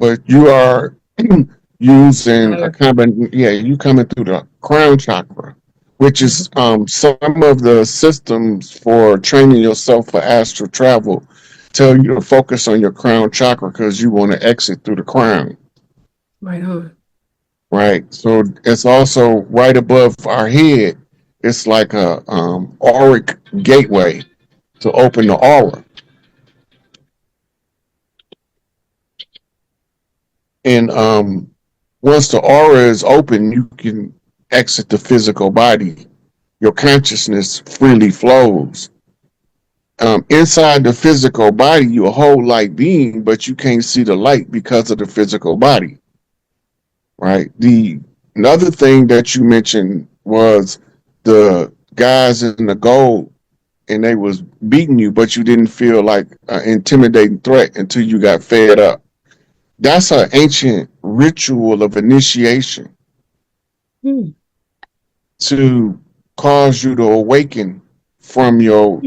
but you are using a Higher. you coming through the crown chakra, which is some of the systems for training yourself for astral travel tell you to focus on your crown chakra because you want to exit through the crown. Right on. Right. So it's also right above our head. It's like a auric gateway to open the aura. And once the aura is open, you can exit the physical body. Your consciousness freely flows. Inside the physical body, you're a whole light being, but you can't see the light because of the physical body. Right. The another thing that you mentioned was the guys in the gold, and they was beating you, but you didn't feel like an intimidating threat until you got fed up. That's an ancient ritual of initiation Hmm. to cause you to awaken from your,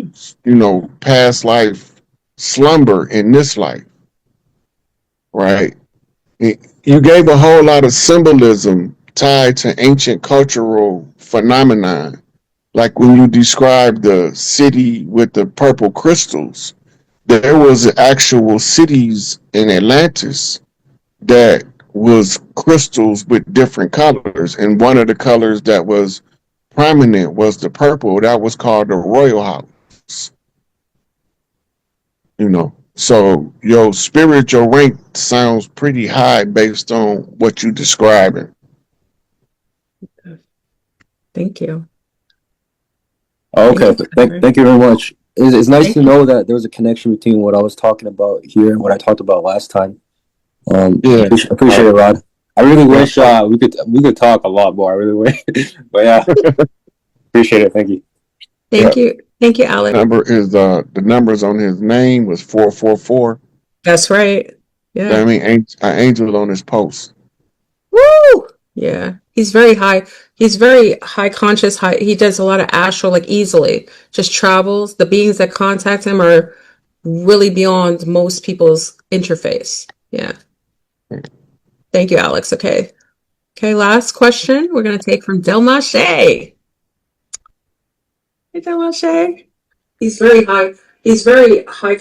past life slumber in this life, right? You gave a whole lot of symbolism tied to ancient cultural phenomenon, like when you described the city with the purple crystals. There was actual cities in Atlantis that was crystals with different colors, and one of the colors that was prominent was the purple. That was called the royal house. So your spiritual rank sounds pretty high based on what you describing. Thank you. Okay, Thank you, thank you very much. It's nice Thank to you. know that there was a connection between what I was talking about here and what I talked about last time. Yeah. Appreciate it, Rod. I really Yeah. wish we could talk a lot more. I really wish, but yeah, appreciate it. Thank you. Thank you. Thank you, The Alex. number is the numbers on his name was 444. That's right. Yeah. That mean an angel on his post. Woo! Yeah. He's very high. He's very high conscious. He does a lot of astral, like easily. Just travels. The beings that contact him are really beyond most people's interface. Yeah. Thank you, Alex. Okay. Okay, last question we're gonna take from Delmache. Hey, Delmache. He's very high. He's very high.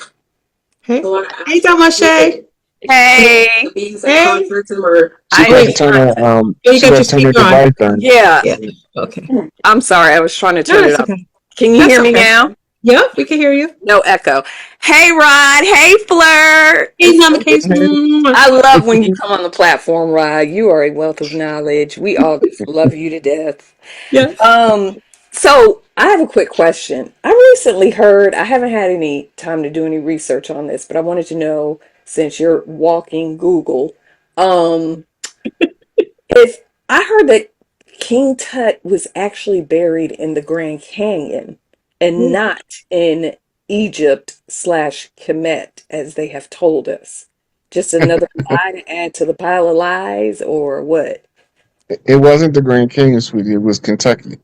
Hey, hey, Delmache. Hey, The beings that contact him are She I got am. to great. turn her Oh, you she got got your to turn her speaker on. device on. Yeah, Yeah. Okay. I'm sorry. I was trying to No, turn it that's up. okay. Can you That's hear me okay. now? Yeah, we can hear you. No echo. Hey, Rod. Hey, Flirt. Hey, It's Mama so good. Case. Mwah. I love when you come on the platform, Rod. You are a wealth of knowledge. We all just love you to death. Yes. So I have a quick question. I recently heard, I haven't had any time to do any research on this, but I wanted to know, since you're walking Google, um, if I heard that King Tut was actually buried in the Grand Canyon and not in Egypt slash Kemet, as they have told us. Just another lie to add to the pile of lies, or what? It wasn't the Grand Canyon, sweetie. It was Kentucky.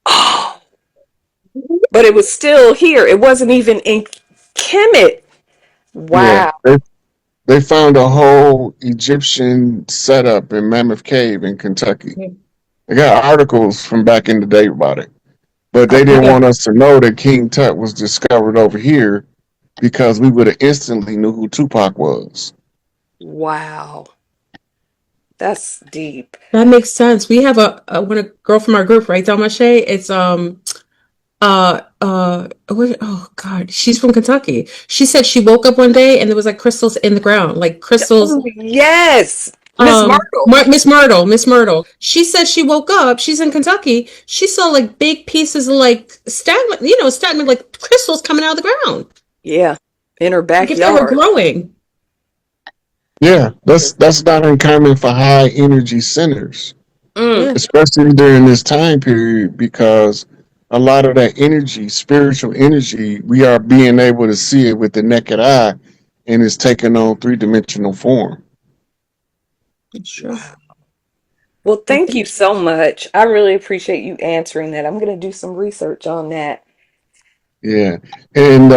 Oh, but it was still here. It wasn't even in Kemet. Yeah. Wow. They found a whole Egyptian setup in Mammoth Cave in Kentucky. They got articles from back in the day about it. But they didn't Okay. want us to know that King Tut was discovered over here because we would have instantly knew who Tupac was. Wow. That's deep. That makes sense. We have a girl from our group, right, Delmache? It's oh God, she's from Kentucky. She said she woke up one day and there was like crystals in the ground, like crystals. Oh, yes. Miss Myrtle. Miss Myrtle. She said she woke up. She's in Kentucky. She saw like big pieces of like stalagmite, like crystals coming out of the ground. Yeah. In her Like if they were backyard. growing. Yeah, that's not uncommon for high energy centers, Mm. Yeah, especially during this time period, because a lot of that energy, spiritual energy, we are being able to see it with the naked eye, and it's taking on three-dimensional form. that's true. Well, Well, thank you so much. I really appreciate you answering that. I'm going to do some research on that. Yeah, and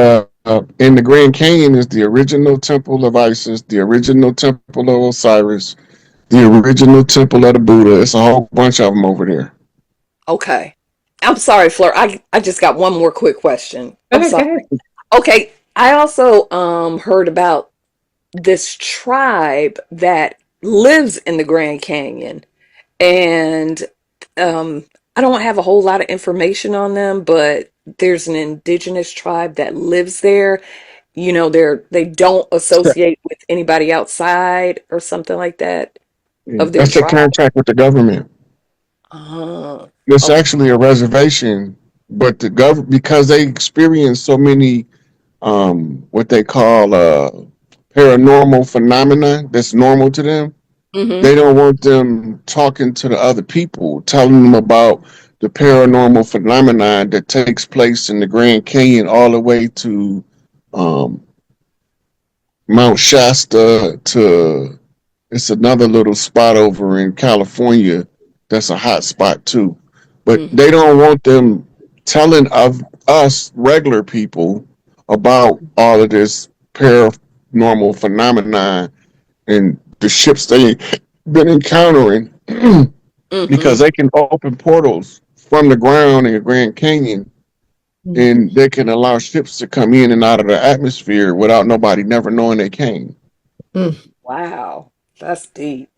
in the Grand Canyon is the original Temple of Isis, the original Temple of Osiris, the original Temple of the Buddha. It's a whole bunch of them over there. Okay. I'm sorry, Fleur. I just got one more quick question. Go I'm ahead, go sorry. ahead. Okay. I also heard about this tribe that lives in the Grand Canyon, and um I don't have a whole lot of information on them, but there's an indigenous tribe that lives there. You know, they don't associate with anybody outside or something like that Yeah, of their that's their tribe. contract with the government. Oh, It's okay. actually a reservation, but the government, because they experience so many what they call paranormal phenomena that's normal to them. Mm-hmm. They don't want them talking to the other people, telling them about the paranormal phenomenon that takes place in the Grand Canyon all the way to um, Mount Shasta to it's another little spot over in California that's a hot spot too. But Mm-hmm. they don't want them telling of us regular people about all of this paranormal phenomenon and the ships they've been encountering Mm-hmm. because they can open portals from the ground in the Grand Canyon and they can allow ships to come in and out of the atmosphere without nobody never knowing they came. Mm. Wow. That's deep.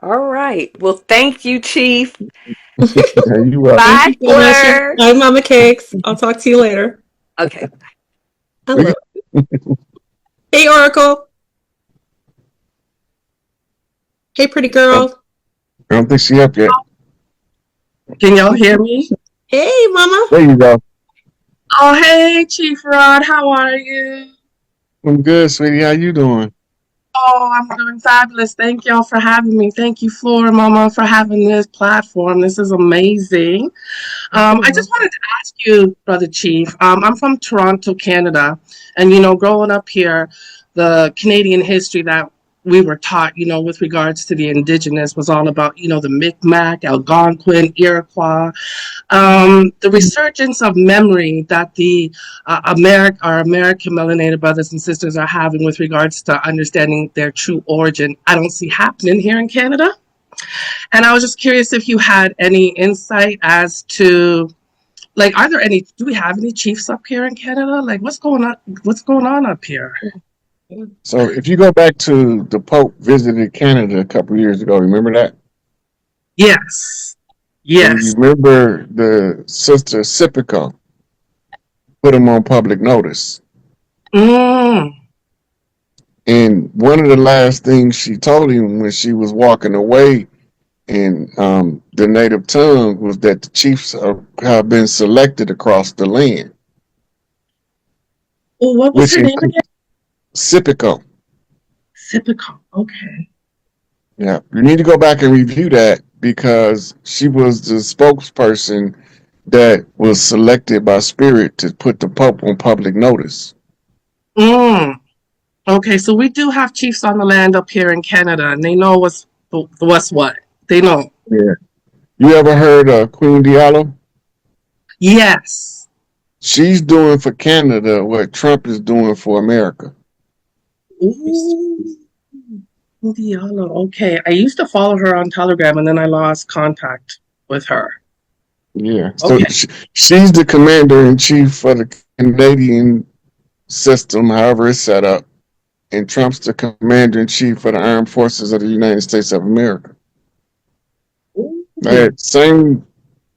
All right. Well, thank you, Chief. Yeah, you up? Thank Bye, you so much. Fleur. Bye, Mama Cakes. I'll talk to you later. Okay. I love it. Hey, Oracle. Hey, pretty I girl. don't think she up yet. Can y'all hear me? Hey, Mama. There you go. Oh, hey, Chief Rod, how are you? I'm good, sweetie. How you doing? Oh, I'm doing fabulous. Thank y'all for having me. Thank you, Flora Mama, for having this platform. This is amazing. I just wanted to ask you, Brother Chief. I'm from Toronto, Canada, and growing up here, the Canadian history that we were taught, with regards to the Indigenous was all about, the Micmac, Algonquin, Iroquois. The resurgence of memory that the our American melanated brothers and sisters are having with regards to understanding their true origin, I don't see happening here in Canada. And I was just curious if you had any insight as to, like, do we have any chiefs up here in Canada? Like, what's going on up here? So if you go back to the Pope visited Canada a couple years ago, remember that? Yes. And you Yes. remember the sister Sipico put him on public notice. Mm. And one of the last things she told him when she was walking away in the native tongue was that the chiefs have been selected across the land, Well, what was which her name includes again? Sipico. Sipico. Okay. Yeah, you need to go back and review that because she was the spokesperson that was selected by Spirit to put the Pope on public notice. Mm. Okay, so we do have chiefs on the land up here in Canada, and they know what's what. They know. Yeah. You ever heard of Queen Diallo? Yes. She's doing for Canada what Trump is doing for America. Ooh, Diallo. Okay, I used to follow her on Telegram, and then I lost contact with her. Yeah. So Okay. she's the commander in chief for the Canadian system, however it's set up. And Trump's the commander in chief for the armed forces of the United States of America. Ooh. That same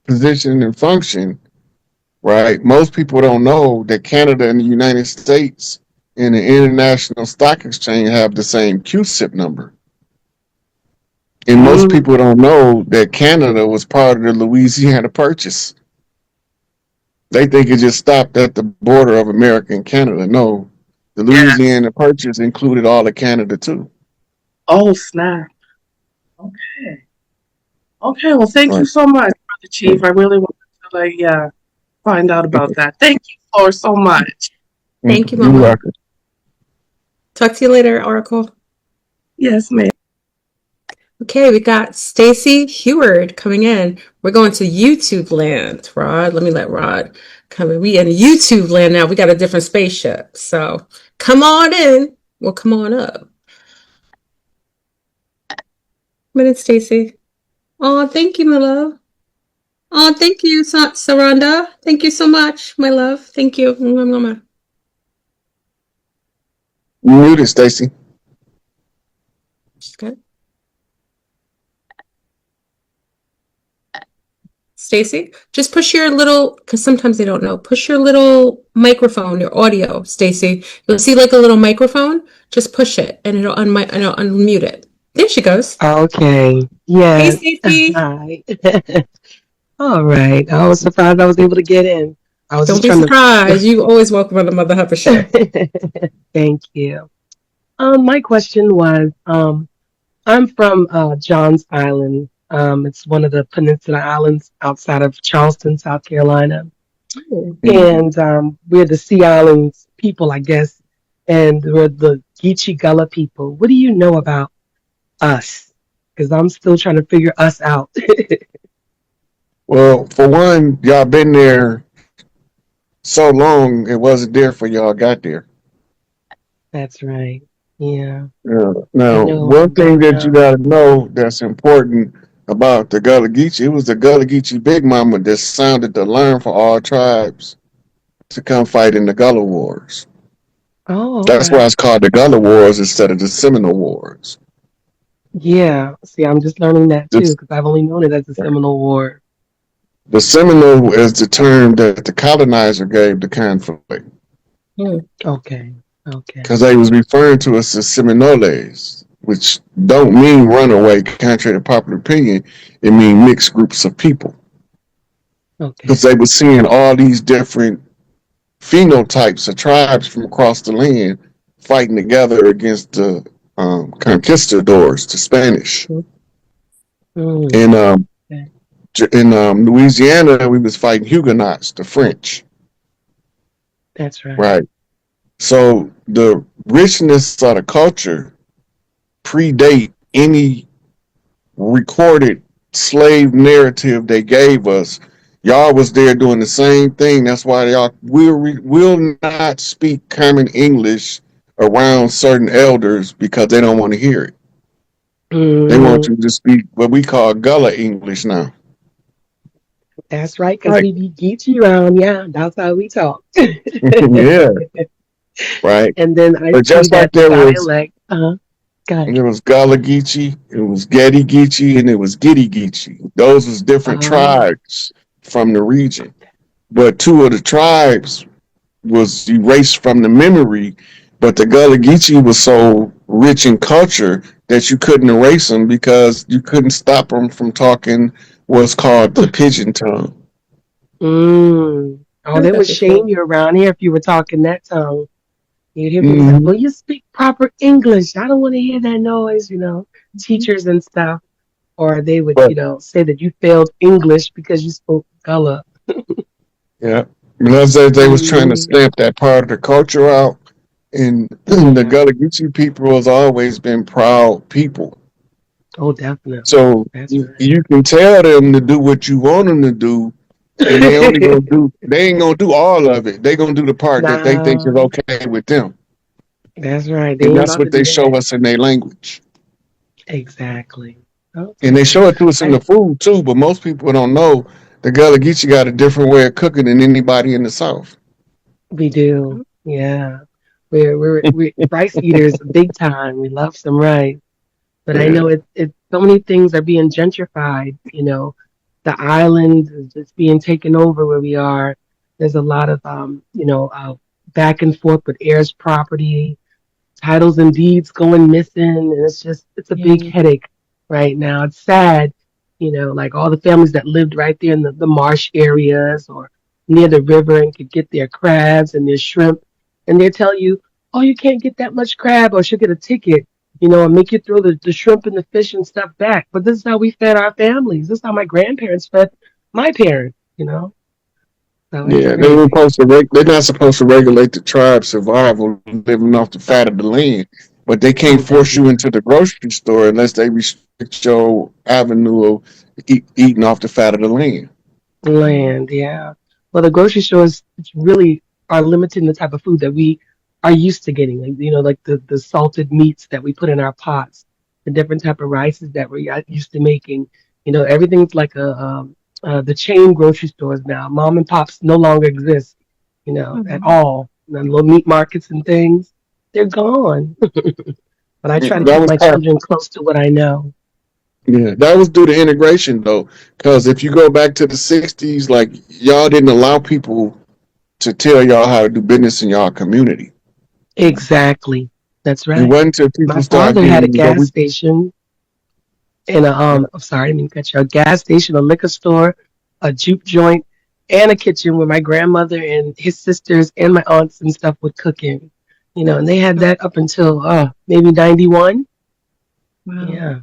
position and function, right? Most people don't know that Canada and the United States and the International Stock Exchange have the same QSIP number. And most Mm. people don't know that Canada was part of the Louisiana Purchase. They think it just stopped at the border of America and Canada. No, the Yes. Louisiana Purchase included all of Canada too. Oh, snap. Okay. Okay. Well, thank you Right. so much, Brother Chief. I really wanted to, find out about that. Thank you for so much. Thank you, You're Mama. welcome. Talk to you later, Oracle. Yes, ma'am. Okay. Okay, we got Stacy Heward coming in. We're going to YouTube land, Rod. Let me let Rod come in. We in YouTube land now. We got a different spaceship. So come on in. Well, come on up. Minute, Stacy. Oh, thank you, my love. Oh, thank you, Saranda. Thank you so much, my love. Thank you. You muted, Stacy. She's good. Stacy, just push your little, because sometimes they don't know. Push your little microphone, your audio, Stacy. You'll see like a little microphone. Just push it, and it'll unmute it. There she goes. Okay. Hey, Yes. Stacy. Hi. All right. I was surprised I was able to get in. I was Don't just be trying surprised. You always welcome on the Mother Huffer show. to. Thank you. My question was, I'm from Johns Island. It's one of the Peninsula Islands outside of Charleston, South Carolina. And we're the Sea Islands people, I guess, and we're the Geechee Gullah people. What do you know about us? Because I'm still trying to figure us out. Well, for one, y'all been there so long, it wasn't there for y'all got there. That's right. Yeah. Yeah. I Now, know one thing that. that you got to know that's important about the Gullah Geechee, it was the Gullah Geechee Big Mama that sounded the alarm for all tribes to come fight in the Gullah Wars. Oh, That's why okay. it's called the Gullah Wars instead of the Seminole Wars. Yeah. See, I'm just learning that too This, because I've only known it as the Seminole War. the Seminole is the term that the colonizer gave the conflict Okay. Okay. because they was referring to us as Seminoles, which don't mean runaway, contrary to popular opinion. It means mixed groups of people. Because Okay. they were seeing all these different phenotypes of tribes from across the land fighting together against the conquistadors, the Spanish. Mm, And okay. in Louisiana, we was fighting Huguenots, the French. That's right. Right. So the richness of the culture predate any recorded slave narrative they gave us. Y'all was there doing the same thing. That's why y'all will not speak common English around certain elders because they don't want to hear it. They want Mm, you to speak what we call Gullah English now. that's right, because Like, we be Geechee around. Yeah, that's how we talk. yeah, right. And then I But see just like that the dialect. Got it. there was Gullah Geechee, it was Getty Geechee, and it was Giddy Geechee. Those was different Oh, tribes from the region. But two of the tribes was erased from the memory, but the Gullah Geechee was so rich in culture that you couldn't erase them because you couldn't stop them from talking what's called the pigeon tongue. Oh, Heard they that would before. shame you around here if you were talking that tongue. You'd hear people say, Mm-hmm. well, you speak proper English. I don't want to hear that noise, teachers and stuff. Or they would, But say that you failed English because you spoke Gullah. yeah, because they was trying to Mm, stamp that part of the culture out. And the yeah. Gullah Geechee people has always been proud people. Oh, definitely. So That's you can tell them to do what you want them to do, and right. they ain't gonna do all of it. They gonna do the part that they think is Nah, okay with them, that's right. They and ain't that's about to what do they show that. us in their language, Exactly. and they Okay. show it to us in I the food too. But most people don't know the Gullah Geechee got a different way of cooking than anybody in the South. We do. Yeah. We're rice eaters big time. We love some rice. But I Yeah, know it so many things are being gentrified. The island is just being taken over where we are. There's a lot of back and forth with heirs property, titles and deeds going missing, and it's a big Yeah. headache right now. It's sad, like all the families that lived right there in the marsh areas or near the river and could get their crabs and their shrimp, and they tell you, oh, you can't get that much crab, or she'll get a ticket, and make you throw the shrimp and the fish and stuff back. But this is how we fed our families. This is how my grandparents fed my parents. So it's yeah. They were crazy. supposed to. They're not supposed to regulate the tribe's survival, living off the fat of the land. but they can't Oh, force definitely. you into the grocery store unless they restrict your avenue of eating off the fat of the land. Land, yeah. Well, the grocery stores really are limiting the type of food that we are used to getting. Like, like the salted meats that we put in our pots, the different type of rices that we're used to making. Everything's like the chain grocery stores now. Mom and pops no longer exist, at Mhm. all. The little meat markets and things, they're gone. But I try to That keep was my part. children close to what I know. Yeah, that was due to integration though, because if you go back to the '60s, like y'all didn't allow people to tell y'all how to do business in y'all community. Exactly. That's It right. wasn't until My people started father had a getting what gas we. station in I'm sorry, I didn't mean to cut you. A gas station, a liquor store, a juke joint, and a kitchen where my grandmother and his sisters and my aunts and stuff would cook in. And they had that up until maybe 91. Wow. Yeah.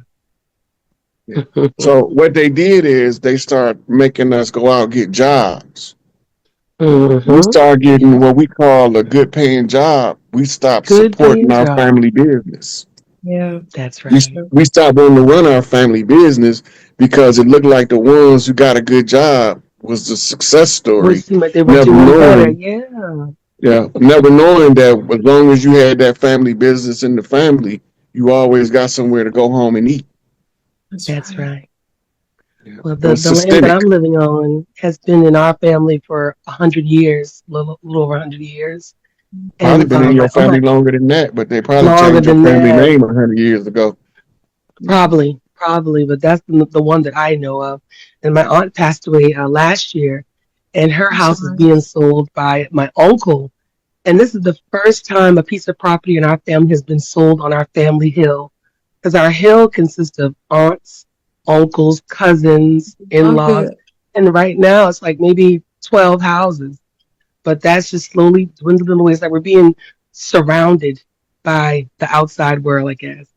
Yeah. So what they did is they started making us go out and get jobs. We Mm-hmm. started getting Yep. what we call a good paying job. We stopped Good supporting paying our job. family business. Yeah. That's We, right. we stopped wanting to run our family business because it looked like the ones who got a good job was the success Would story, seem like they were never doing better. knowing, Yeah. yeah, never knowing that as long as you had that family business in the family, you always got somewhere to go home and eat. That's That's right. right. Yeah. Well, It the, was the land that systemic. I'm living on has been in our family for 100 years, little over 100 years. Probably And been in your on my family longer than that, but they probably longer changed your than family that, name 100 years ago. Mhm. probably, but that's the one that I know of. And my aunt passed away last year, and her I'm house is sorry. being sold by my uncle. And this is the first time a piece of property in our family has been sold on our family hill, because our hill consists of aunts, uncles, cousins, Oh, in-laws, good. and right now it's like maybe 12 houses. But that's just slowly dwindling away. It's like we're being surrounded by the outside world, I guess.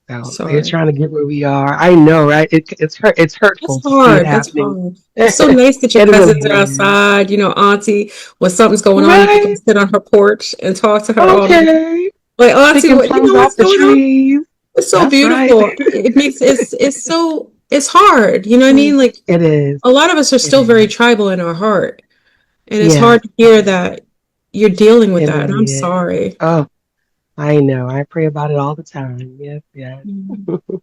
So they're Sorry. trying to get where we are. I know, right? It's That's hurtful to see it hard. That's happening. hard. It's so It nice that your really cousins are is. outside, auntie, when something's going on, you can come Right? sit on her porch and talk to her all night. Okay. Like, auntie, Picking what plums what's off the going on? trees. It's so That's right. beautiful. It makes it's hard. You know what I mean? Like It is. a lot of us are It still very is. tribal in our heart. And it's Yes. hard to hear that you're dealing with It that. And I'm really is. sorry. Oh, I know. I pray about it all the time. Yes, yes. Mhm. You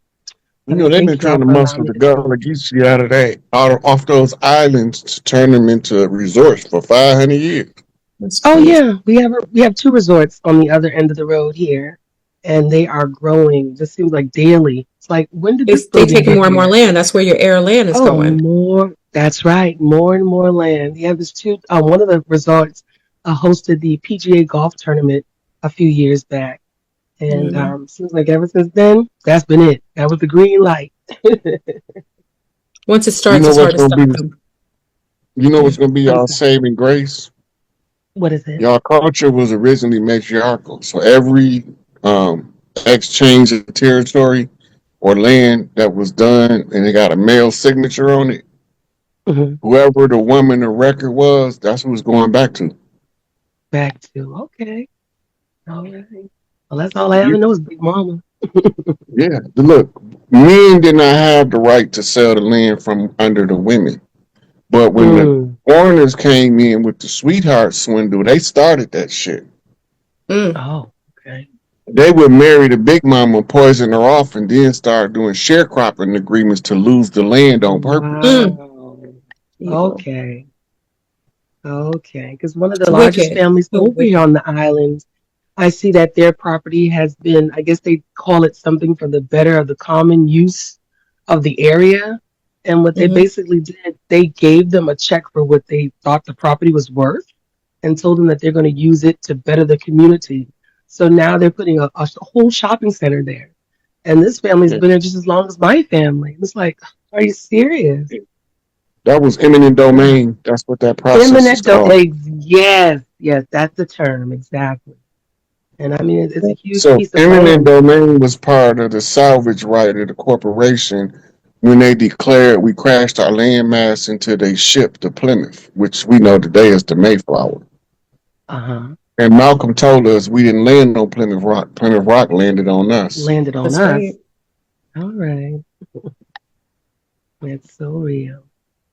But know, I they've thank been you all trying to for allowing muscle me the to share. Gullah Geechee out of off those islands to turn them into resorts for 500 years. That's Oh crazy. yeah, we have two resorts on the other end of the road here, and they are growing. Just seems like daily. It's like, when did this They building taking get more and more here? land. That's where your air land is Oh, going. more. That's right, more and more land. Yeah, there's two. One of the resorts hosted the PGA golf tournament a few years back, and Mm. seems like ever since then, that's been it. That was the green light. Once it You starts, know it's hard what's to gonna stop be them. you know Yeah. what's gonna be What is our that? saving grace? What is it? Y'all culture was originally matriarchal. So every exchange of territory or land that was done and it got a male signature on it, Hmm. whoever the woman of record was, that's who it's going back to. Back to okay. All right. Well, that's all I ever know is Big Mama. Yeah, look, men did not have the right to sell the land from under the women. But when the Mm. foreigners came in with the sweetheart swindle, they started that shit. Mm. Oh, okay. They would marry the big mama, poison her off, and then start doing sharecropping agreements to lose the land on purpose. Mm. Wow. Evil. Okay. Okay. Because one of It's the largest wicked. families So over here wicked. on the island, I see that their property has been, I guess they call it something for the better of the common use of the area. And what they Hmm. basically did, they gave them a check for what they thought the property was worth and told them that they're going to use it to better the community. So now they're putting a whole shopping center there. And this family's Yeah. been there just as long as my family. It's like, are you serious? That was eminent Yeah. domain. That's what that process is Eminent called. domain. Yes, yes, that's the term, exactly. And I mean, it's a huge So piece of eminent land. domain was part of the salvage right of the corporation when they declared we crashed our landmass into their ship, the Plymouth, which we know today is the Mayflower. Uh huh. And Malcolm told us we didn't land on Plymouth Rock. Plymouth Rock landed on us. Landed on That's us. right. All right. That's so real.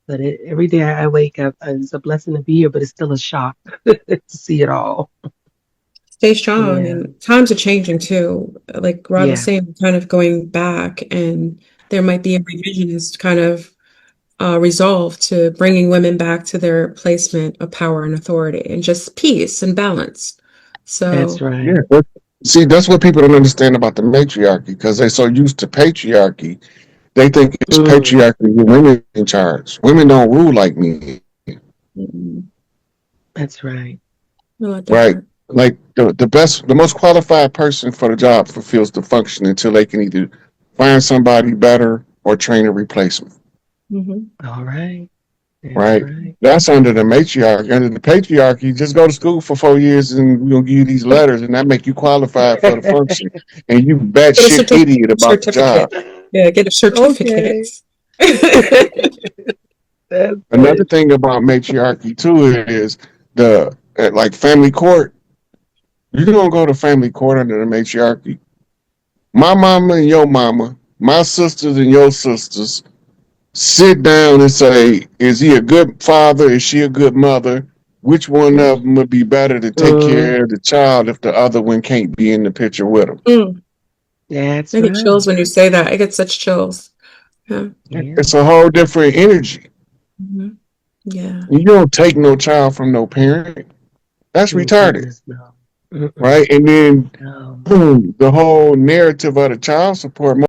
But every day I wake up, it's a blessing to be here, but it's still a shock to see it all. Stay strong, Yeah. and times are changing too. Like Rod was Yeah. saying, kind of going back, and there might be a revisionist kind of resolve to bringing women back to their placement of power and authority, and just peace and balance. That's So, right. Yeah. See, that's what people don't understand about the matriarchy because they're so used to patriarchy. They think it's patriarchy with women in charge. Women don't rule like me, That's right. a lot right? different. Like the most qualified person for the job fulfills the function until they can either find somebody better or train a replacement. All right. That's Right? right. That's under the matriarchy. Under the patriarchy, just go to school for 4 years and we're gonna give you these letters and that make you qualified for the function. And you Get a batshit idiot about the job. Yeah, get a certificate. That's Another it. thing about matriarchy too is the like family court. You don't go to family court under the matriarchy. My mama and your mama, my sisters and your sisters sit down and say, is he a good father? Is she a good mother? Which one of them would be better to take care of the child if the other one can't be in the picture with them? That's I get right. chills when you say that. I get such chills. Yeah. It's a whole different energy. Yeah. You don't take no child from no parent. That's retarded. No. Right? And then No. boom, the whole narrative of the child support